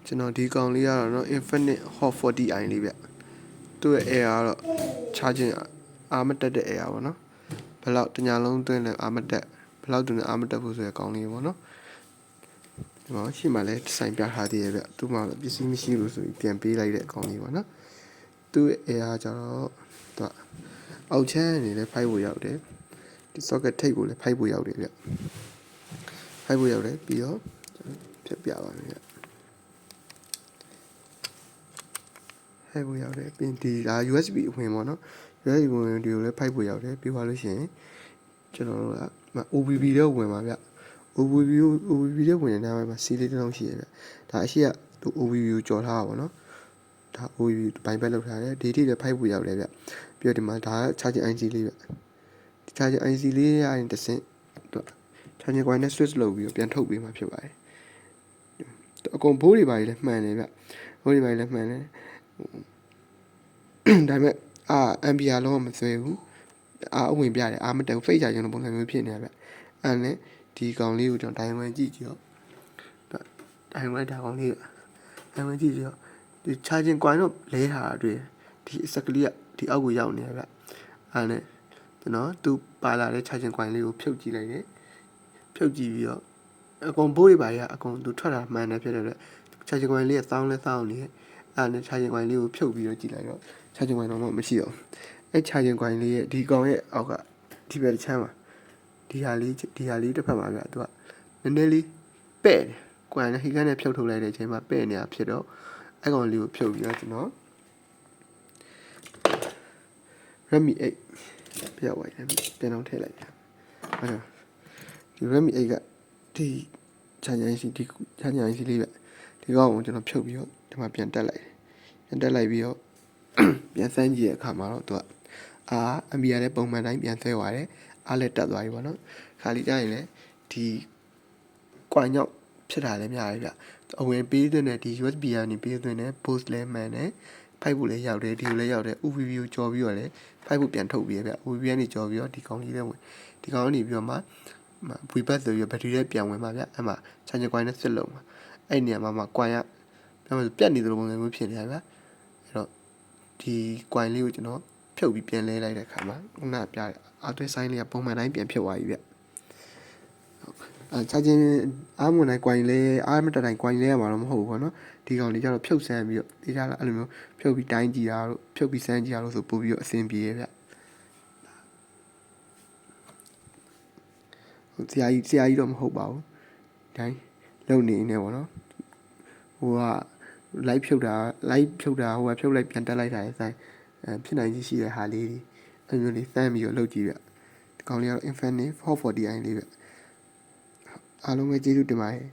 ကျွန်တော်ဒီကောင်လေးကတော့နော် Infinite Hot 40i လေးဗျသူ့ရဲ့ air ကတော့ charging အားမတက်တဲ့ air ပေါ့နော်ဘယ်လောက်တညာလုံးသွင်းလဲအားမတက်ဘယ်လောက်သွင်းလဲအားမတက်ဘူးဆိုတဲ့ကောင်လေးပေါ့နော်ဒီမှာရှေ့မှာလည်းစိုင်ပြထားသေးရဲ့ဗျသူ့မှာပစ္စည်းမရှိလို့ဆိုပြီးပြန်ပေးလိုက်တဲ့အကောင်လေးပေါ့နော်သူ့ရဲ့ air ကျတော့သူကအောက်ချမ်းနေလဲဖိုက်ဖို့ရောက်တယ်ဒီ socket ထိပ်ကိုလည်းဖိုက်ဖို့ရောက်တယ်ဗျဖိုက်ဖို့ရောက်တယ်ပြီးတော့ပြပြပါမယ်ဗျဖိုက်ဖို့ရောက်တယ်ပြီးဒီဒါ USB အဝင်ပေါ့နော် USB ဝင်ဒီကိုလည်းဖိုက်ဖို့ရောက်တယ်ပြီးသွားလို့ရှိရင်ကျွန်တော်တို့က OBB တော့ဝင်ပါဗျ OBB တော့ဝင်နေတာမှာ C လေးတစ်လုံးရှိရဗျဒါအရှိကသူ OBB ကိုကြော်ထားတာပေါ့နော်ဒါ OBB ဘိုင်ဘက်လောက်ထားတယ်ဒီထိလည်းဖိုက်ဖို့ရောက်တယ်ဗျပြီးတော့ဒီမှာဒါက charging IC လေးဗျ charging IC လေးရရင်တစ်ဆင့်သူ charging coin နဲ့ switch လုပ်ပြီးတော့ပြန်ထုတ်ပေးမှာဖြစ်ပါတယ်အကုန်ဘိုးတွေပါကြီးလည်းမှန်တယ်ဗျဘိုးတွေပါကြီးလည်းမှန်တယ်ဒါပေမဲ့ampere လုံးဝမဆွဲဘူးအဝင်ပြတယ်မတက်ဘူး fake charging လိုပုံစံမျိုးဖြစ်နေတာဗျအဲ့နဲ့ဒီကောင်လေးကိုကျွန်တော်ဒိုင်ဝင်ကြည့်ကြည့်တော့ဒိုင်ဝင်ဒါကောင်လေးဒိုင်ဝင်ကြည့်ကြည့်တော့ဒီ charging coin တော့လဲဟာတွေ့ဒီစက်ကလေးကဒီအောက်ကိုရောက်နေတာဗျအဲ့နဲ့ကျွန်တော်သူပါလာတဲ့ charging coin လေးကိုဖြုတ်ကြည့်လိုက်တယ်ဖြုတ်ကြည့်ပြီးတော့အကုန်ဘိုးတွေပါရအကုန်သူထွက်တာမှန်တယ်ဖြစ်တယ်ဗျ charging coin လေးကတောင်းလဲတောင်းနေအဲ့နဲ့ charging coin လေးကိုဖြုတ်ပြီးတော့ကြည့်လိုက်တော့ charging coin တော့မရှိတော့အဲ့ charging coin လေးရဲ့ဒီကောင်ရဲ့အောက်ကဒီဘက်တစ်ချမ်းမှာဒီဟာလေးတစ်ဖက်မှာဗျသူကနည်းနည်းလေးပဲ့တယ်။ coin နဲ့ဟိကနဲ့ဖြုတ်ထုတ်လိုက်တဲ့အချိန်မှာပဲ့နေတာဖြစ်တော့အဲ့ကောင်လေးကိုဖြုတ်ပြီးတော့ကျွန်တော် Redmi 8ပြသွားတယ်ပြန်အောင်ထည့်လိုက်တယ်။အဲ့တော့ဒီ Redmi 8ကဒီ charging IC ဒီ charging IC လေးဗျဒီကောင်ကိုကျွန်တော်ဖြုတ်ပြီးတော့ဒီမှာပြန်တက်လိုက်တယ်။ပြန်တက်လိုက်ပြီးတော့ပြန်စမ်းကြည့်တဲ့အခါမှာတော့သူကampere လည်းပုံမှန်တိုင်းပြန်ဆွဲသွားတယ်အားလည်းတက်သွားပြီပေါ့နော်ခါလီကြရင်လည်းဒီကွိုင်ရောက်ဖြစ်တာလည်းများတယ်ဗျအဝင်ပေးတဲ့ဒီ USB ကနေပေးတဲ့ boost လည်းမှန်တယ်ဖိုက်ဖို့လည်းရောက်တယ်ဒီကိုလည်းရောက်တယ် UVB ကိုကြော်ပြီးတော့လည်းဖိုက်ဖို့ပြန်ထုတ်ပြီးရဗျ UVB ကနေကြော်ပြီးတော့ဒီကောင်လေးလည်းဝင်ဒီကောင်ကနေပြီးတော့မှ VBAT ဆိုပြီးတော့ဘက်ထရီလည်းပြန်ဝင်ပါဗျအဲ့မှာ charging coin နဲ့စစ်လုံးမှာအဲ့နေရာမှာကွိုင်ကပြောမှပြတ်နေသလိုပုံစံမျိုးဖြစ်နေတာဗျအဲ့တော့ဒီ coin လေးကိုကျွန်တော်ဖြုတ်ပြီးပြန်လဲလိုက်တဲ့အခါမှာခုနပြတဲ့အော်တွဲဆိုင်လေးကပုံမှန်တိုင်းပြန်ဖြစ်သွားပြီဗျcharging အားမနိုင် coin လဲအားမတက်တိုင်း coin လဲရမှာတော့မဟုတ်ဘူးပေါ့နော်ဒီကောင်လေးကျတော့ဖြုတ်ဆန်းပြီးတော့ဒီကြလားအဲ့လိုမျိုးဖြုတ်ပြီးတိုင်းကြည့်တာတို့ဖြုတ်ပြီးဆန်းကြည့်တာတို့ဆိုပို့ပြီးတော့အဆင်ပြေရဲ့ဗျဆရာကြီးတော့မဟုတ်ပါဘူးတိုင်းလုံနေနေပေါ့နော်ဟိုက live ဖြုတ်တာဟိုကဖြုတ်လိုက်ပြန်တက်လိုက်တာဆိုင်ဖြစ်နိုင်ရှိတဲ့ဟာလေးတွေအဲ့မျိုးလေးစမ်းပြီးတော့လုပ်ကြည့်ဗျဒီကောင်လေးကတော့ Infinite 440i လေးဗျအားလုံးပဲကျေးဇူးတင်ပါတယ်